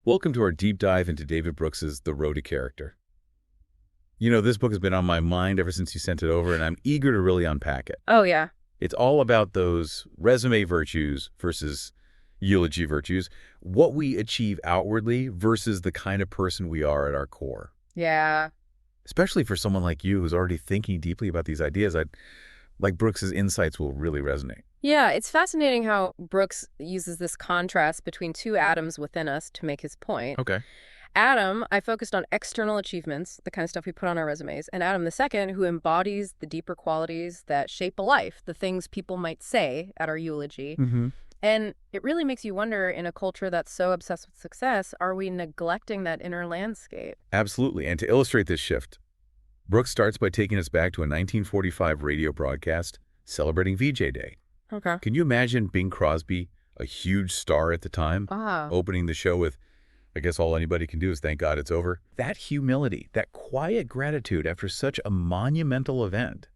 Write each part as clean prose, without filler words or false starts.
Welcome to our deep dive into David Brooks's The Road to Character. You know, this book has been on my mind ever since you sent it over, and I'm eager to really unpack it. Oh, yeah. It's all about those resume virtues versus eulogy virtues, what we achieve outwardly versus the kind of person we are at our core. Yeah. Especially for someone like you who's already thinking deeply about these ideas, like Brooks's insights will really resonate. Yeah, it's fascinating how Brooks uses this contrast between two Adams within us to make his point. Okay. Adam, I focused on external achievements, the kind of stuff we put on our resumes, and Adam the second, who embodies the deeper qualities that shape a life, the things people might say at our eulogy. Mm-hmm. And it really makes you wonder, in a culture that's so obsessed with success, are we neglecting that inner landscape? Absolutely. And to illustrate this shift, Brooks starts by taking us back to a 1945 radio broadcast celebrating VJ Day. Okay. Can you imagine Bing Crosby, a huge star at the time, Wow. opening the show with, I guess all anybody can do is thank God it's over? That humility, that quiet gratitude after such a monumental event,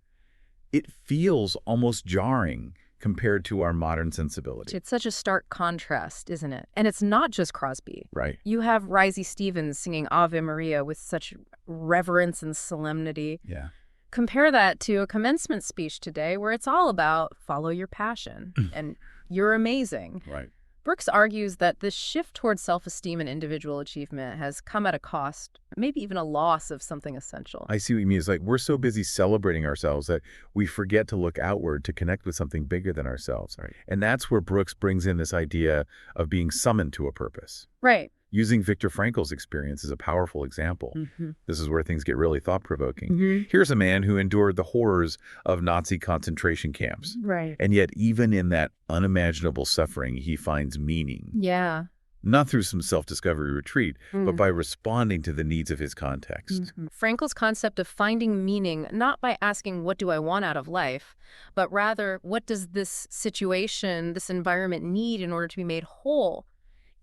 it feels almost jarring compared to our modern sensibility. It's such a stark contrast, isn't it? And it's not just Crosby. Right. You have Risey Stevens singing Ave Maria with such reverence and solemnity. Yeah. Compare that to a commencement speech today where it's all about follow your passion and you're amazing. Right. Brooks argues that this shift towards self-esteem and individual achievement has come at a cost, maybe even a loss of something essential. I see what you mean. It's like we're so busy celebrating ourselves that we forget to look outward to connect with something bigger than ourselves. Right. And that's where Brooks brings in this idea of being summoned to a purpose. Right. Using Viktor Frankl's experience is a powerful example. Mm-hmm. This is where things get really thought-provoking. Mm-hmm. Here's a man who endured the horrors of Nazi concentration camps. Right. And yet, even in that unimaginable suffering, he finds meaning. Yeah. Not through some self-discovery retreat, but by responding to the needs of his context. Mm-hmm. Frankl's concept of finding meaning, not by asking, what do I want out of life, but rather, what does this situation, this environment need in order to be made whole,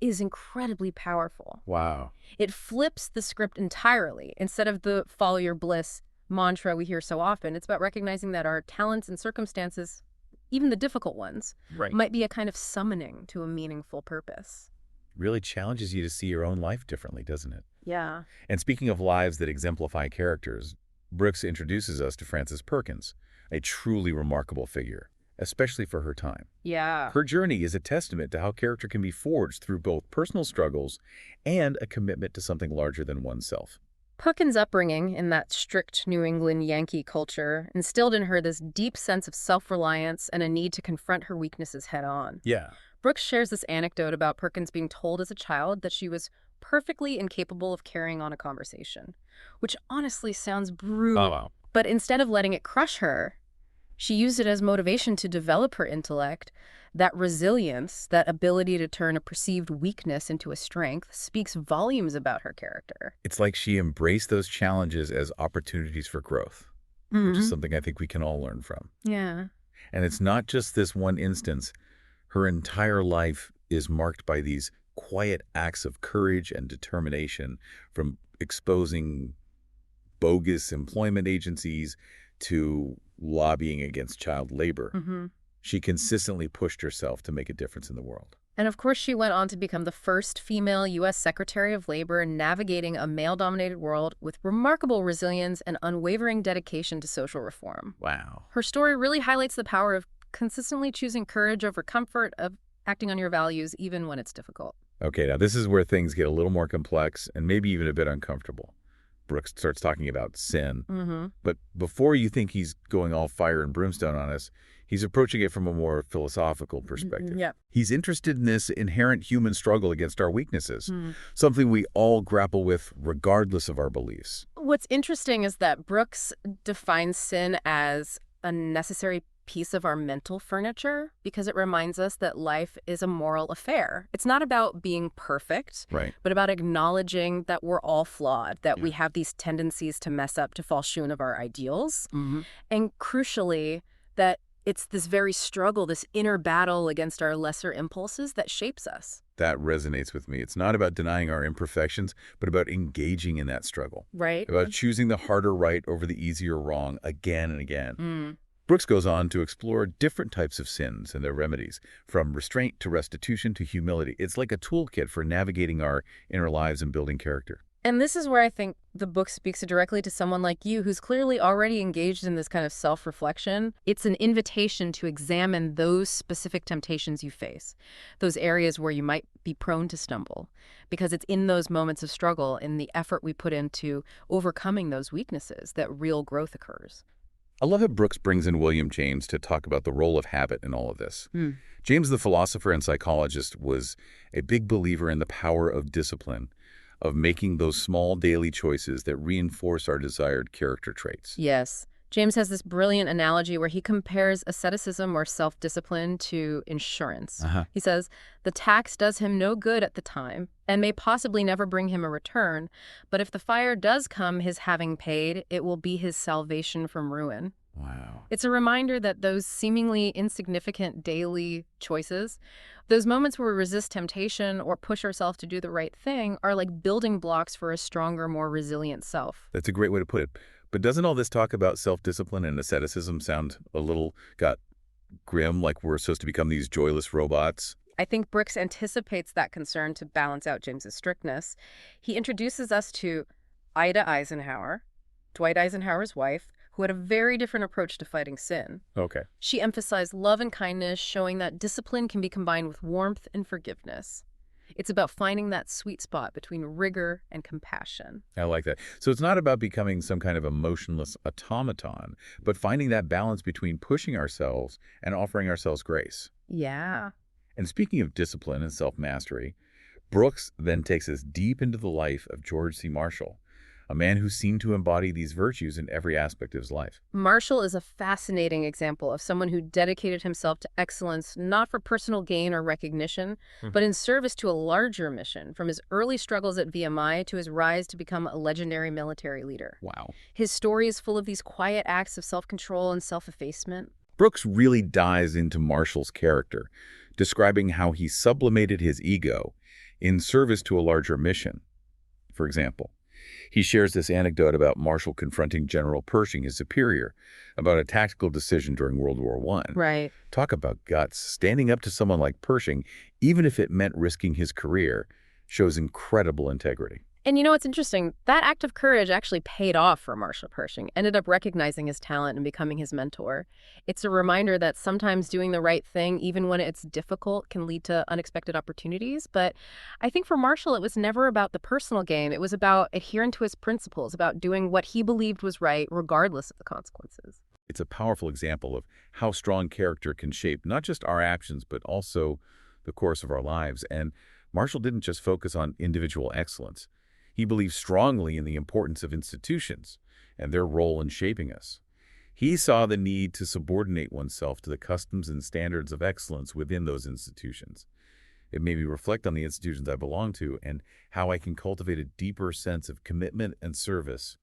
is incredibly powerful. Wow. It flips the script entirely. Instead of the follow your bliss mantra we hear so often, it's about recognizing that our talents and circumstances, even the difficult ones, might be a kind of summoning to a meaningful purpose. Really challenges you to see your own life differently, doesn't it? Yeah. And speaking of lives that exemplify characters, Brooks introduces us to Frances Perkins, a truly remarkable figure, especially for her time. Yeah. Her journey is a testament to how character can be forged through both personal struggles and a commitment to something larger than oneself. Perkins' upbringing in that strict New England Yankee culture instilled in her this deep sense of self-reliance and a need to confront her weaknesses head-on. Yeah. Brooks shares this anecdote about Perkins being told as a child that she was perfectly incapable of carrying on a conversation, which honestly sounds brutal. Oh, wow. But instead of letting it crush her, she used it as motivation to develop her intellect. That resilience, that ability to turn a perceived weakness into a strength, speaks volumes about her character. It's like she embraced those challenges as opportunities for growth, which is something I think we can all learn from. Yeah. And it's not just this one instance. Her entire life is marked by these quiet acts of courage and determination, from exposing bogus employment agencies to lobbying against child labor. Mm-hmm. She consistently pushed herself to make a difference in the world. And of course, she went on to become the first female U.S. Secretary of Labor, navigating a male-dominated world with remarkable resilience and unwavering dedication to social reform. Wow. Her story really highlights the power of consistently choosing courage over comfort, of acting on your values even when it's difficult. Okay, now this is where things get a little more complex and maybe even a bit uncomfortable. Brooks starts talking about sin. Mm-hmm. But before you think he's going all fire and brimstone on us, he's approaching it from a more philosophical perspective. Yeah. He's interested in this inherent human struggle against our weaknesses, something we all grapple with regardless of our beliefs. What's interesting is that Brooks defines sin as a necessary piece of our mental furniture because it reminds us that life is a moral affair. It's not about being perfect, Right. but about acknowledging that we're all flawed, that we have these tendencies to mess up, to fall short of our ideals. And crucially, that it's this very struggle, this inner battle against our lesser impulses that shapes us. That resonates with me. It's not about denying our imperfections, but about engaging in that struggle. Right? About choosing the harder right over the easier wrong again and again. Brooks goes on to explore different types of sins and their remedies, from restraint to restitution to humility. It's like a toolkit for navigating our inner lives and building character. And this is where I think the book speaks directly to someone like you who's clearly already engaged in this kind of self-reflection. It's an invitation to examine those specific temptations you face, those areas where you might be prone to stumble, because it's in those moments of struggle, in the effort we put into overcoming those weaknesses, that real growth occurs. I love how Brooks brings in William James to talk about the role of habit in all of this. James, the philosopher and psychologist, was a big believer in the power of discipline, of making those small daily choices that reinforce our desired character traits. Yes. James has this brilliant analogy where he compares asceticism or self-discipline to insurance. He says, the tax does him no good at the time and may possibly never bring him a return, but if the fire does come his having paid, it will be his salvation from ruin. Wow. It's a reminder that those seemingly insignificant daily choices, those moments where we resist temptation or push ourselves to do the right thing, are like building blocks for a stronger, more resilient self. That's a great way to put it. But doesn't all this talk about self-discipline and asceticism sound a little got grim, like we're supposed to become these joyless robots? I think Brooks anticipates that concern to balance out James's strictness. He introduces us to Ida Eisenhower, Dwight Eisenhower's wife, who had a very different approach to fighting sin. Okay. She emphasized love and kindness, showing that discipline can be combined with warmth and forgiveness. It's about finding that sweet spot between rigor and compassion. I like that. So it's not about becoming some kind of emotionless automaton, but finding that balance between pushing ourselves and offering ourselves grace. Yeah. And speaking of discipline and self-mastery, Brooks then takes us deep into the life of George C. Marshall, a man who seemed to embody these virtues in every aspect of his life. Marshall is a fascinating example of someone who dedicated himself to excellence not for personal gain or recognition, but in service to a larger mission, from his early struggles at VMI to his rise to become a legendary military leader. Wow. His story is full of these quiet acts of self-control and self-effacement. Brooks really dives into Marshall's character, describing how he sublimated his ego in service to a larger mission. For example, he shares this anecdote about Marshall confronting General Pershing, his superior, about a tactical decision during World War I. Right. Talk about guts. Standing up to someone like Pershing, even if it meant risking his career, shows incredible integrity. And you know what's interesting? That act of courage actually paid off for Marshall Pershing, ended up recognizing his talent and becoming his mentor. It's a reminder that sometimes doing the right thing, even when it's difficult, can lead to unexpected opportunities. But I think for Marshall, it was never about the personal gain. It was about adhering to his principles, about doing what he believed was right, regardless of the consequences. It's a powerful example of how strong character can shape not just our actions, but also the course of our lives. And Marshall didn't just focus on individual excellence. He believed strongly in the importance of institutions and their role in shaping us. He saw the need to subordinate oneself to the customs and standards of excellence within those institutions. It made me reflect on the institutions I belong to and how I can cultivate a deeper sense of commitment and service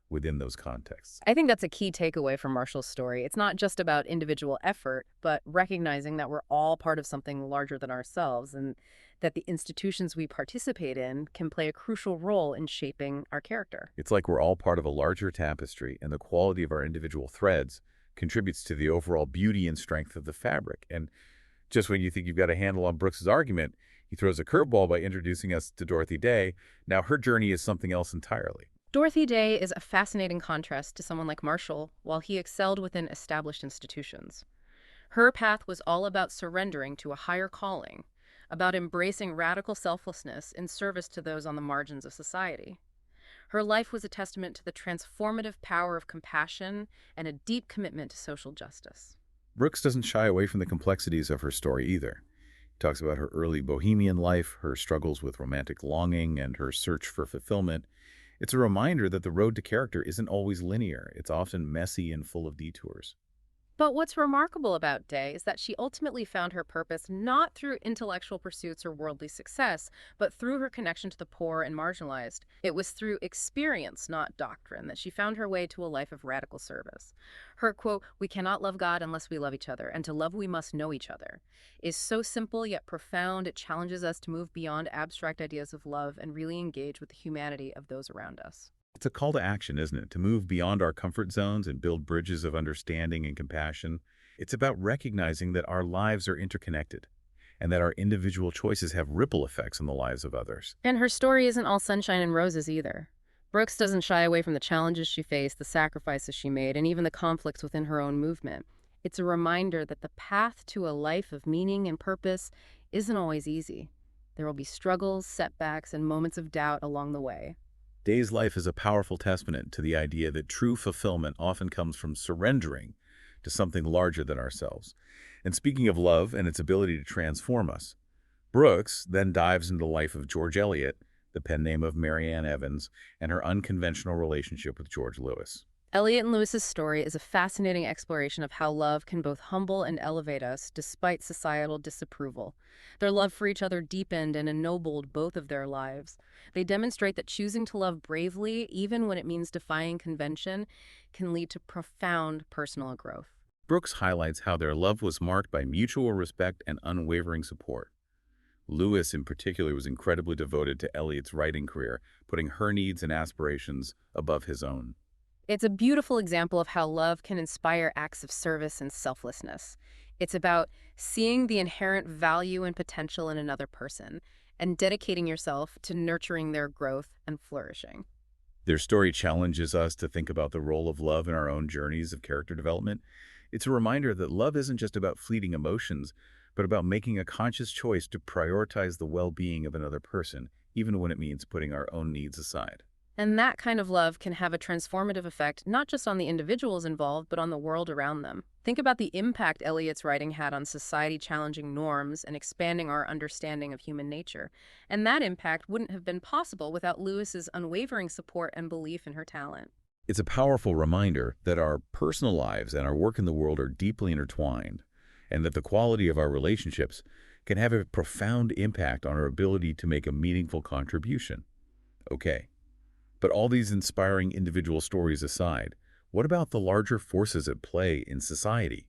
within those contexts. I think that's a key takeaway from Marshall's story. It's not just about individual effort, but recognizing that we're all part of something larger than ourselves, and that the institutions we participate in can play a crucial role in shaping our character. It's like we're all part of a larger tapestry, and the quality of our individual threads contributes to the overall beauty and strength of the fabric. And just when you think you've got a handle on Brooks's argument, he throws a curveball by introducing us to Dorothy Day. Now her journey is something else entirely. Dorothy Day is a fascinating contrast to someone like Marshall, while he excelled within established institutions. Her path was all about surrendering to a higher calling, about embracing radical selflessness in service to those on the margins of society. Her life was a testament to the transformative power of compassion and a deep commitment to social justice. Brooks doesn't shy away from the complexities of her story either. He talks about her early bohemian life, her struggles with romantic longing, and her search for fulfillment. It's a reminder that the road to character isn't always linear. It's often messy and full of detours. But what's remarkable about Day is that she ultimately found her purpose not through intellectual pursuits or worldly success, but through her connection to the poor and marginalized. It was through experience, not doctrine, that she found her way to a life of radical service. Her quote, "We cannot love God unless we love each other, and to love we must know each other," is so simple yet profound. It challenges us to move beyond abstract ideas of love and really engage with the humanity of those around us. It's a call to action, isn't it? To move beyond our comfort zones and build bridges of understanding and compassion. It's about recognizing that our lives are interconnected and that our individual choices have ripple effects on the lives of others. And her story isn't all sunshine and roses either. Brooks doesn't shy away from the challenges she faced, the sacrifices she made, and even the conflicts within her own movement. It's a reminder that the path to a life of meaning and purpose isn't always easy. There will be struggles, setbacks, and moments of doubt along the way. Day's life is a powerful testament to the idea that true fulfillment often comes from surrendering to something larger than ourselves. And speaking of love and its ability to transform us, Brooks then dives into the life of George Eliot, the pen name of Mary Ann Evans, and her unconventional relationship with George Lewis. Eliot and Lewis's story is a fascinating exploration of how love can both humble and elevate us despite societal disapproval. Their love for each other deepened and ennobled both of their lives. They demonstrate that choosing to love bravely, even when it means defying convention, can lead to profound personal growth. Brooks highlights how their love was marked by mutual respect and unwavering support. Lewis, in particular, was incredibly devoted to Eliot's writing career, putting her needs and aspirations above his own. It's a beautiful example of how love can inspire acts of service and selflessness. It's about seeing the inherent value and potential in another person and dedicating yourself to nurturing their growth and flourishing. Their story challenges us to think about the role of love in our own journeys of character development. It's a reminder that love isn't just about fleeting emotions, but about making a conscious choice to prioritize the well-being of another person, even when it means putting our own needs aside. And that kind of love can have a transformative effect not just on the individuals involved, but on the world around them. Think about the impact Eliot's writing had on society challenging norms and expanding our understanding of human nature. And that impact wouldn't have been possible without Lewis's unwavering support and belief in her talent. It's a powerful reminder that our personal lives and our work in the world are deeply intertwined, and that the quality of our relationships can have a profound impact on our ability to make a meaningful contribution. Okay. But all these inspiring individual stories aside, what about the larger forces at play in society?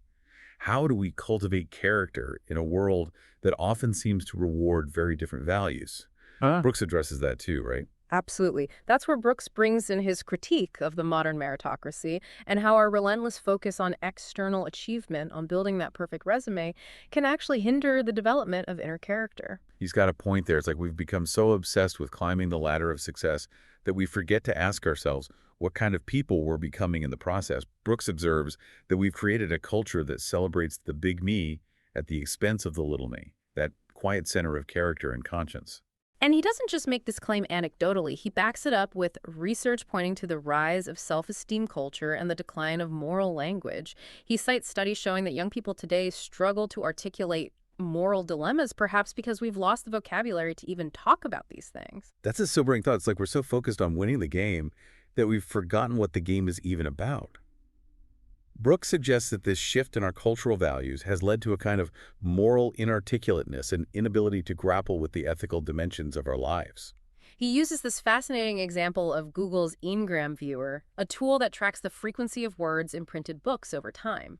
How do we cultivate character in a world that often seems to reward very different values? Brooks addresses that too, right? Absolutely. That's where Brooks brings in his critique of the modern meritocracy and how our relentless focus on external achievement, on building that perfect resume, can actually hinder the development of inner character. He's got a point there. It's like we've become so obsessed with climbing the ladder of success that we forget to ask ourselves what kind of people we're becoming in the process. Brooks observes that we've created a culture that celebrates the big me at the expense of the little me, that quiet center of character and conscience. And he doesn't just make this claim anecdotally. He backs it up with research pointing to the rise of self-esteem culture and the decline of moral language. He cites studies showing that young people today struggle to articulate moral dilemmas, perhaps because we've lost the vocabulary to even talk about these things. That's a sobering thought. It's like we're so focused on winning the game that we've forgotten what the game is even about. Brooks suggests that this shift in our cultural values has led to a kind of moral inarticulateness and inability to grapple with the ethical dimensions of our lives. He uses this fascinating example of Google's Engram Viewer, a tool that tracks the frequency of words in printed books over time.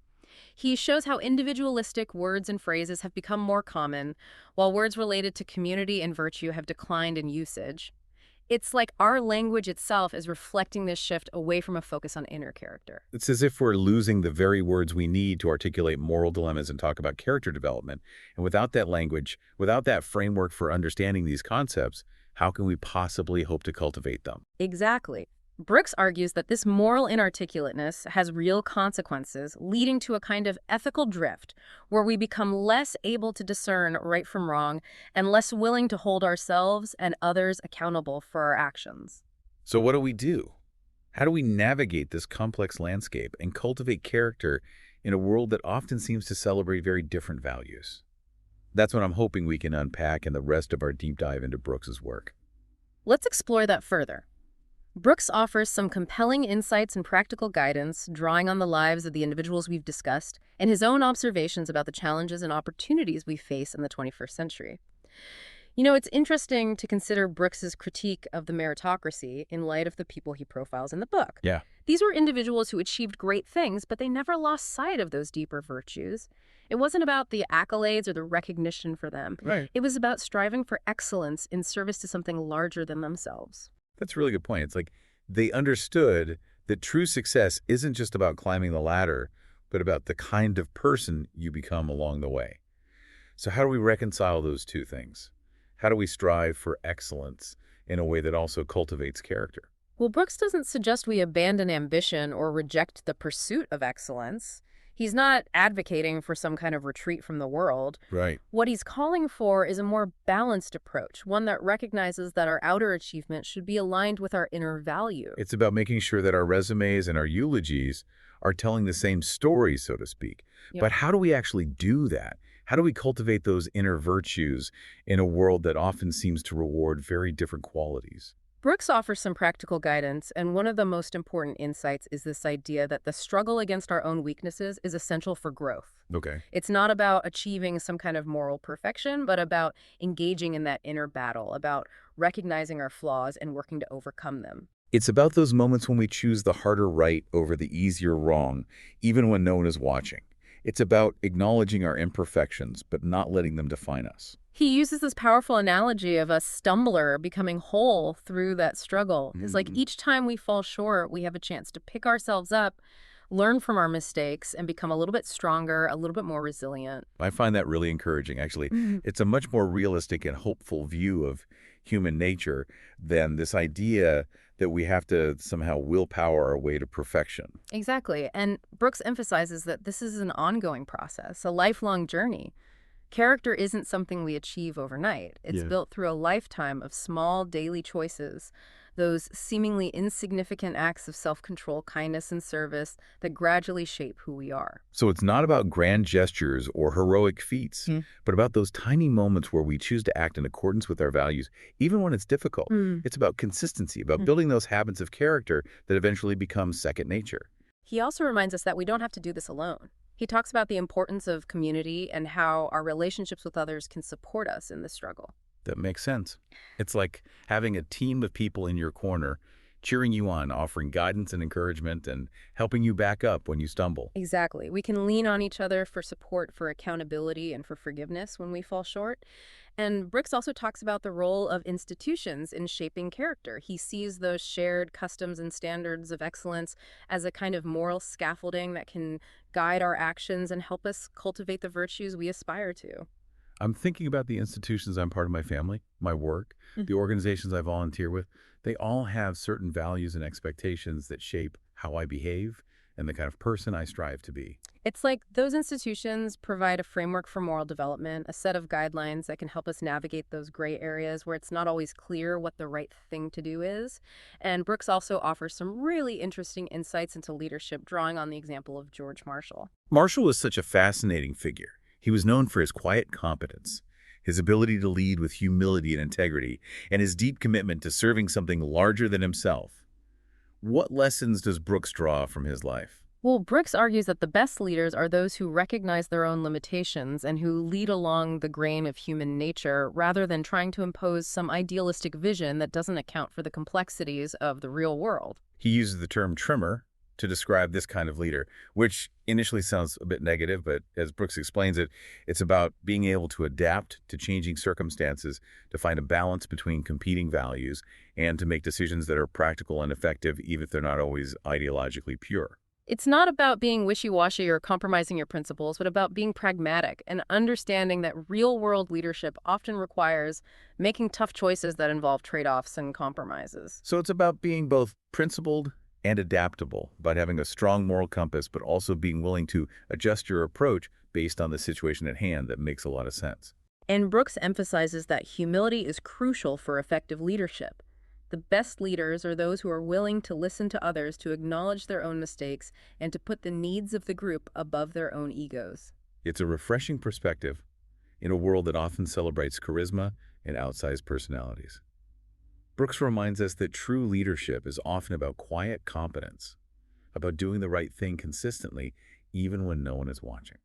He shows how individualistic words and phrases have become more common, while words related to community and virtue have declined in usage. It's like our language itself is reflecting this shift away from a focus on inner character. It's as if we're losing the very words we need to articulate moral dilemmas and talk about character development. And without that language, without that framework for understanding these concepts, how can we possibly hope to cultivate them? Exactly. Brooks argues that this moral inarticulateness has real consequences, leading to a kind of ethical drift where we become less able to discern right from wrong and less willing to hold ourselves and others accountable for our actions. So what do we do? How do we navigate this complex landscape and cultivate character in a world that often seems to celebrate very different values? That's what I'm hoping we can unpack in the rest of our deep dive into Brooks's work. Let's explore that further. Brooks offers some compelling insights and practical guidance, drawing on the lives of the individuals we've discussed and his own observations about the challenges and opportunities we face in the 21st century. You know, it's interesting to consider Brooks's critique of the meritocracy in light of the people he profiles in the book. Yeah. These were individuals who achieved great things, but they never lost sight of those deeper virtues. It wasn't about the accolades or the recognition for them. Right. It was about striving for excellence in service to something larger than themselves. That's a really good point. It's like They understood that true success isn't just about climbing the ladder, but about the kind of person you become along the way. So how do we reconcile those two things? How do we strive for excellence in a way that also cultivates character? Well, Brooks doesn't suggest we abandon ambition or reject the pursuit of excellence. He's not advocating for some kind of retreat from the world. Right. What he's calling for is a more balanced approach, one that recognizes that our outer achievement should be aligned with our inner value. It's about making sure that our resumes and our eulogies are telling the same story, so to speak. Yep. But how do we actually do that? How do we cultivate those inner virtues in a world that often seems to reward very different qualities? Brooks offers some practical guidance, and one of the most important insights is this idea that the struggle against our own weaknesses is essential for growth. Okay. It's not about achieving some kind of moral perfection, but about engaging in that inner battle, about recognizing our flaws and working to overcome them. It's about those moments when we choose the harder right over the easier wrong, even when no one is watching. It's about acknowledging our imperfections, but not letting them define us. He uses this powerful analogy of a stumbler becoming whole through that struggle. It's like each time we fall short, we have a chance to pick ourselves up, learn from our mistakes, and become a little bit stronger, a little bit more resilient. I find that really encouraging, actually. It's a much more realistic and hopeful view of human nature than this idea that we have to somehow willpower our way to perfection. Exactly. And Brooks emphasizes that this is an ongoing process, a lifelong journey. Character isn't something we achieve overnight. It's Yeah. built through a lifetime of small daily choices, those seemingly insignificant acts of self-control, kindness, and service that gradually shape who we are. So it's not about grand gestures or heroic feats, but about those tiny moments where we choose to act in accordance with our values, even when it's difficult. It's about consistency, about building those habits of character that eventually become second nature. He also reminds us that we don't have to do this alone. He talks about the importance of community and how our relationships with others can support us in this struggle. That makes sense. It's like having a team of people in your corner, cheering you on, offering guidance and encouragement, and helping you back up when you stumble. Exactly. We can lean on each other for support, for accountability, and for forgiveness when we fall short. And Brooks also talks about the role of institutions in shaping character. He sees those shared customs and standards of excellence as a kind of moral scaffolding that can guide our actions and help us cultivate the virtues we aspire to. I'm thinking about the institutions I'm part of my family, my work, the organizations I volunteer with. They all have certain values and expectations that shape how I behave and the kind of person I strive to be. It's like those institutions provide a framework for moral development, a set of guidelines that can help us navigate those gray areas where it's not always clear what the right thing to do is. And Brooks also offers some really interesting insights into leadership, drawing on the example of George Marshall. Marshall was such a fascinating figure. He was known for his quiet competence, his ability to lead with humility and integrity, and his deep commitment to serving something larger than himself. What lessons does Brooks draw from his life? Well, Brooks argues that the best leaders are those who recognize their own limitations and who lead along the grain of human nature rather than trying to impose some idealistic vision that doesn't account for the complexities of the real world. He uses the term trimmer to describe this kind of leader, which initially sounds a bit negative, but as Brooks explains it, it's about being able to adapt to changing circumstances, to find a balance between competing values, and to make decisions that are practical and effective, even if they're not always ideologically pure. It's not about being wishy-washy or compromising your principles, but about being pragmatic and understanding that real-world leadership often requires making tough choices that involve trade-offs and compromises. So it's about being both principled and adaptable, about having a strong moral compass, but also being willing to adjust your approach based on the situation at hand. That makes a lot of sense. And Brooks emphasizes that humility is crucial for effective leadership. The best leaders are those who are willing to listen to others, to acknowledge their own mistakes, and to put the needs of the group above their own egos. It's a refreshing perspective in a world that often celebrates charisma and outsized personalities. Brooks reminds us that true leadership is often about quiet competence, about doing the right thing consistently, even when no one is watching.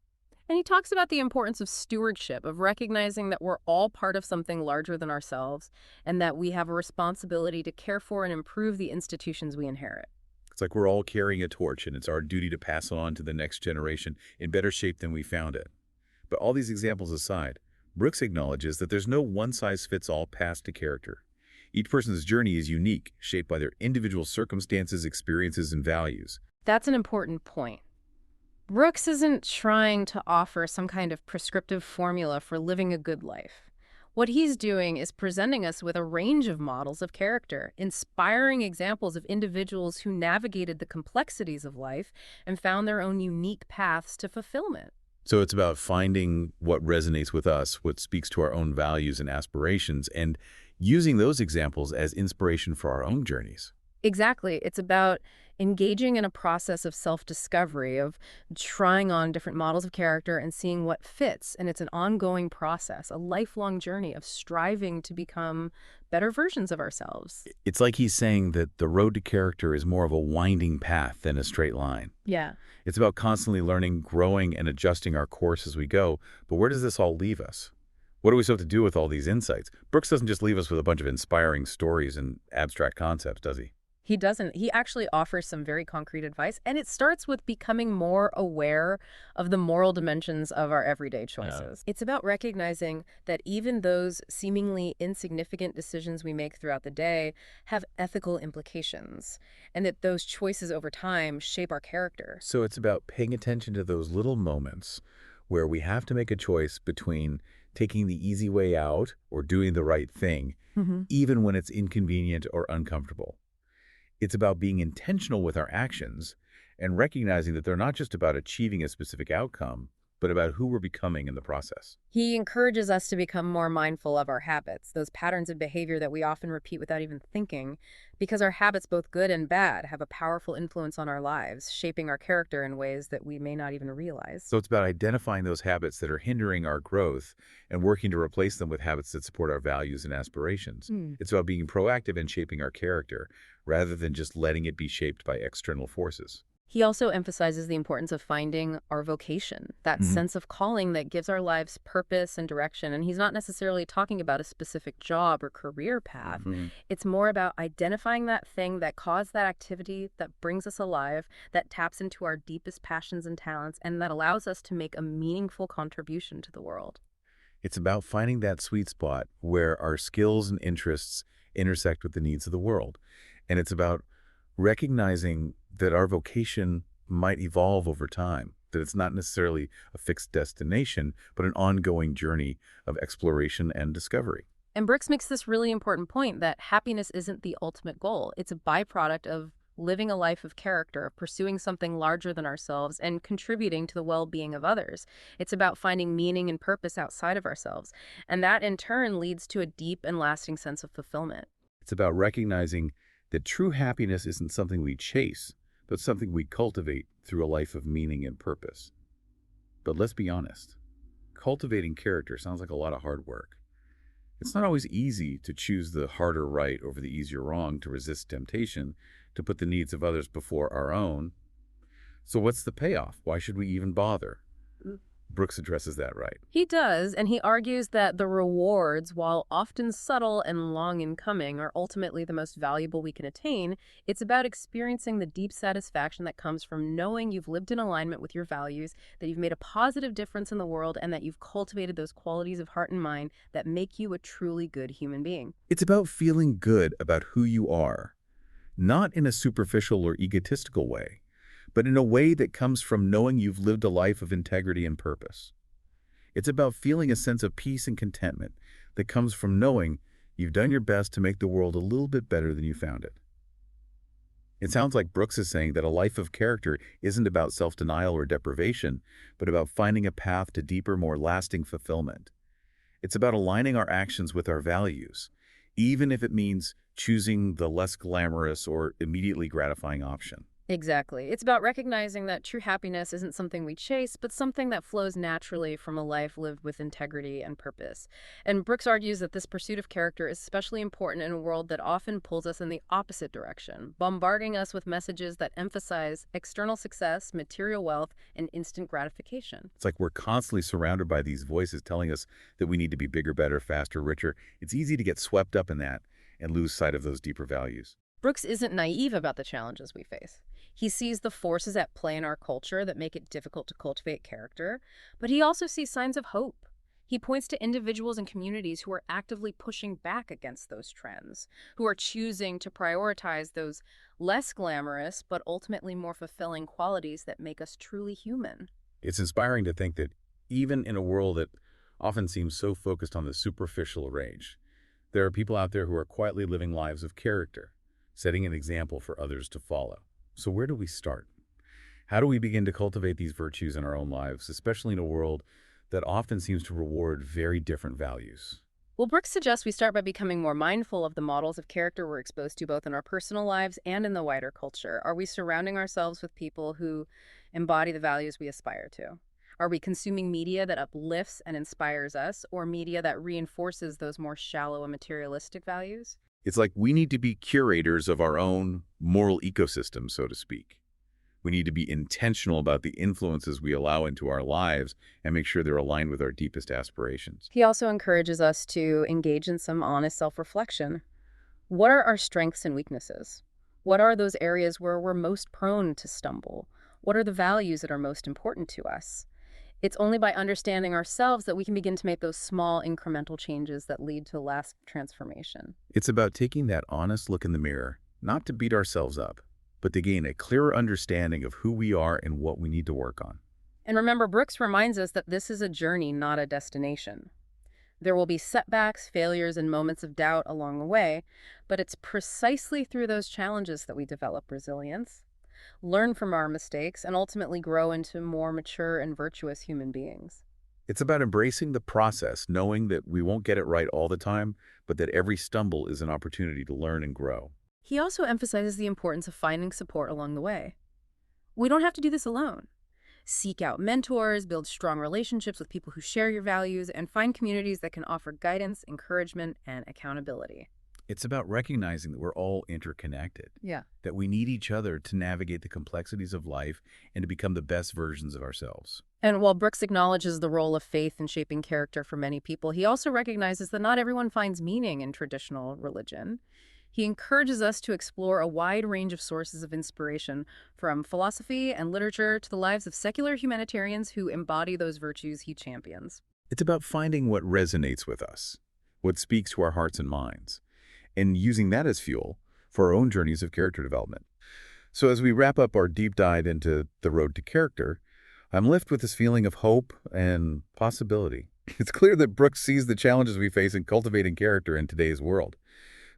And he talks about the importance of stewardship, of recognizing that we're all part of something larger than ourselves, and that we have a responsibility to care for and improve the institutions we inherit. It's like we're all carrying a torch, and it's our duty to pass it on to the next generation in better shape than we found it. But all these examples aside, Brooks acknowledges that there's no one-size-fits-all path to character. Each person's journey is unique, shaped by their individual circumstances, experiences, and values. That's an important point. Brooks isn't trying to offer some kind of prescriptive formula for living a good life. What he's doing is presenting us with a range of models of character, inspiring examples of individuals who navigated the complexities of life and found their own unique paths to fulfillment. So it's about finding what resonates with us, what speaks to our own values and aspirations, and using those examples as inspiration for our own journeys. Exactly. It's about engaging in a process of self-discovery, of trying on different models of character and seeing what fits. And it's an ongoing process, a lifelong journey of striving to become better versions of ourselves. It's like he's saying that the road to character is more of a winding path than a straight line. Yeah. It's about constantly learning, growing, and adjusting our course as we go. But where does this all leave us? What are we supposed to do with all these insights? Brooks doesn't just leave us with a bunch of inspiring stories and abstract concepts, does he? He doesn't. He actually offers some very concrete advice, and it starts with becoming more aware of the moral dimensions of our everyday choices. It's about recognizing that even those seemingly insignificant decisions we make throughout the day have ethical implications, and that those choices over time shape our character. So it's about paying attention to those little moments where we have to make a choice between taking the easy way out or doing the right thing, even when it's inconvenient or uncomfortable. It's about being intentional with our actions and recognizing that they're not just about achieving a specific outcome, but about who we're becoming in the process. He encourages us to become more mindful of our habits, those patterns of behavior that we often repeat without even thinking, because our habits, both good and bad, have a powerful influence on our lives, shaping our character in ways that we may not even realize. So it's about identifying those habits that are hindering our growth and working to replace them with habits that support our values and aspirations. It's about being proactive in shaping our character rather than just letting it be shaped by external forces. He also emphasizes the importance of finding our vocation, that sense of calling that gives our lives purpose and direction. And he's not necessarily talking about a specific job or career path. It's more about identifying that thing that caused that activity, that brings us alive, that taps into our deepest passions and talents, and that allows us to make a meaningful contribution to the world. It's about finding that sweet spot where our skills and interests intersect with the needs of the world. And it's about recognizing that our vocation might evolve over time, that it's not necessarily a fixed destination, but an ongoing journey of exploration and discovery. And Brooks makes this really important point that happiness isn't the ultimate goal. It's a byproduct of living a life of character, of pursuing something larger than ourselves and contributing to the well-being of others. It's about finding meaning and purpose outside of ourselves. And that in turn leads to a deep and lasting sense of fulfillment. It's about recognizing that true happiness isn't something we chase, but something we cultivate through a life of meaning and purpose. But let's be honest, cultivating character sounds like a lot of hard work. It's not always easy to choose the harder right over the easier wrong, to resist temptation, to put the needs of others before our own. So what's the payoff? Why should we even bother? Brooks addresses that right. He does, and he argues that the rewards, while often subtle and long in coming, are ultimately the most valuable we can attain. It's about experiencing the deep satisfaction that comes from knowing you've lived in alignment with your values, that you've made a positive difference in the world, and that you've cultivated those qualities of heart and mind that make you a truly good human being. It's about feeling good about who you are, not in a superficial or egotistical way, but in a way that comes from knowing you've lived a life of integrity and purpose. It's about feeling a sense of peace and contentment that comes from knowing you've done your best to make the world a little bit better than you found it. It sounds like Brooks is saying that a life of character isn't about self-denial or deprivation, but about finding a path to deeper, more lasting fulfillment. It's about aligning our actions with our values, even if it means choosing the less glamorous or immediately gratifying option. Exactly. It's about recognizing that true happiness isn't something we chase, but something that flows naturally from a life lived with integrity and purpose. And Brooks argues that this pursuit of character is especially important in a world that often pulls us in the opposite direction, bombarding us with messages that emphasize external success, material wealth, and instant gratification. It's like we're constantly surrounded by these voices telling us that we need to be bigger, better, faster, richer. It's easy to get swept up in that and lose sight of those deeper values. Brooks isn't naive about the challenges we face. He sees the forces at play in our culture that make it difficult to cultivate character, but he also sees signs of hope. He points to individuals and communities who are actively pushing back against those trends, who are choosing to prioritize those less glamorous but ultimately more fulfilling qualities that make us truly human. It's inspiring to think that even in a world that often seems so focused on the superficial range, there are people out there who are quietly living lives of character, setting an example for others to follow. So where do we start? How do we begin to cultivate these virtues in our own lives, especially in a world that often seems to reward very different values? Well, Brooks suggests we start by becoming more mindful of the models of character we're exposed to both in our personal lives and in the wider culture. Are we surrounding ourselves with people who embody the values we aspire to? Are we consuming media that uplifts and inspires us, or media that reinforces those more shallow and materialistic values? It's like we need to be curators of our own moral ecosystem, so to speak. We need to be intentional about the influences we allow into our lives and make sure they're aligned with our deepest aspirations. He also encourages us to engage in some honest self-reflection. What are our strengths and weaknesses? What are those areas where we're most prone to stumble? What are the values that are most important to us? It's only by understanding ourselves that we can begin to make those small incremental changes that lead to lasting transformation. It's about taking that honest look in the mirror, not to beat ourselves up, but to gain a clearer understanding of who we are and what we need to work on. And remember, Brooks reminds us that this is a journey, not a destination. There will be setbacks, failures, and moments of doubt along the way, but it's precisely through those challenges that we develop resilience, learn from our mistakes, and ultimately grow into more mature and virtuous human beings. It's about embracing the process, knowing that we won't get it right all the time, but that every stumble is an opportunity to learn and grow. He also emphasizes the importance of finding support along the way. We don't have to do this alone. Seek out mentors, build strong relationships with people who share your values, and find communities that can offer guidance, encouragement, and accountability. It's about recognizing that we're all interconnected, Yeah. that we need each other to navigate the complexities of life and to become the best versions of ourselves. And while Brooks acknowledges the role of faith in shaping character for many people, he also recognizes that not everyone finds meaning in traditional religion. He encourages us to explore a wide range of sources of inspiration, from philosophy and literature to the lives of secular humanitarians who embody those virtues he champions. It's about finding what resonates with us, what speaks to our hearts and minds, and using that as fuel for our own journeys of character development. So as we wrap up our deep dive into the road to character, I'm left with this feeling of hope and possibility. It's clear that Brooks sees the challenges we face in cultivating character in today's world.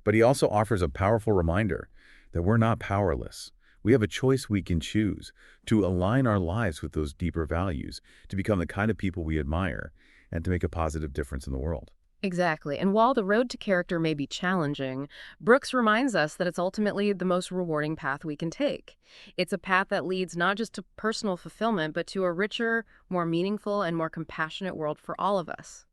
But he also offers a powerful reminder that we're not powerless. We have a choice we can choose to align our lives with those deeper values, to become the kind of people we admire, and to make a positive difference in the world. Exactly. And while the road to character may be challenging, Brooks reminds us that it's ultimately the most rewarding path we can take. It's a path that leads not just to personal fulfillment, but to a richer, more meaningful, and more compassionate world for all of us.